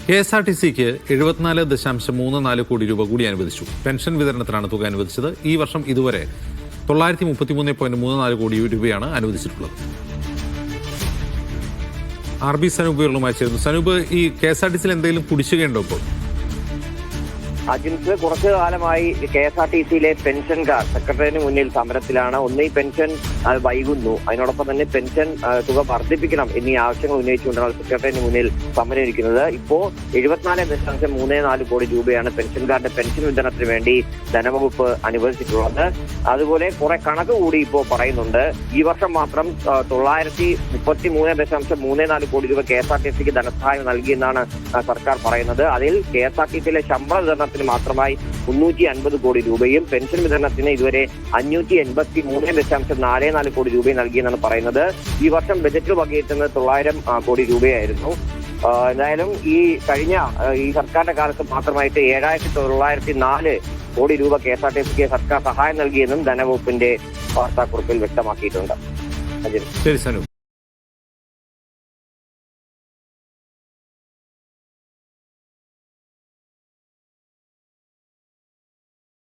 KSRTCക്ക് 74.34 കോടി രൂപ കൂടി അനുവദിച്ചു. പെൻഷൻ വിതരണത്തിനാണ് തുക അനുവദിച്ചത്. ഈ വർഷം ഇതുവരെ 933.34 കോടി രൂപയാണ് അനുവദിച്ചിട്ടുള്ളത്. RB സനൂപുകളുമായി ചേരുന്നു. സനൂപ്, ഈ KSRTCയിൽ എന്തെങ്കിലും കുടിശ്ശികയുണ്ടോ ഇപ്പോൾ? അജിൻസ് കുറച്ചു കാലമായി KSRTCയിലെ പെൻഷൻകാർ സെക്രട്ടറിന് മുന്നിൽ സമരത്തിലാണ്. ഈ പെൻഷൻ വൈകുന്നു, അതിനോടൊപ്പം തന്നെ പെൻഷൻ തുക വർദ്ധിപ്പിക്കണം എന്നീ ആവശ്യങ്ങൾ ഉന്നയിച്ചുകൊണ്ടാണ് സെക്രട്ടറിന് മുന്നിൽ സമരം ഇരിക്കുന്നത്. ഇപ്പോ 74.34 കോടി രൂപയാണ് പെൻഷൻകാരുടെ പെൻഷൻ വിതരണത്തിന് വേണ്ടി ധനവകുപ്പ് അനുവദിച്ചിട്ടുള്ളത്. അതുപോലെ കുറെ കണക്ക് കൂടി ഇപ്പോൾ പറയുന്നുണ്ട്. ഈ വർഷം മാത്രം 933.34 കോടി രൂപ KSRTCക്ക് ധനസഹായം നൽകിയെന്നാണ് സർക്കാർ പറയുന്നത്. അതിൽ KSRTCയിലെ ശമ്പള വിതരണത്തിന് മാത്രമായി 350 കോടി രൂപയും പെൻഷൻ വിതരണത്തിന് ഇതുവരെ 583.44 കോടി രൂപയും നൽകിയെന്നാണ് പറയുന്നത്. ഈ വർഷം ബജറ്റിൽ വകയിരുത്തുന്നത് 900 കോടി രൂപയായിരുന്നു. എന്തായാലും ഈ കഴിഞ്ഞ ഈ സർക്കാരിന്റെ കാലത്ത് മാത്രമായിട്ട് 7,904 കോടി രൂപ KSRTCക്ക് സർക്കാർ സഹായം നൽകിയെന്നും ധനവകുപ്പിന്റെ വാർത്താക്കുറിപ്പിൽ വ്യക്തമാക്കിയിട്ടുണ്ട്. ശരി സനു.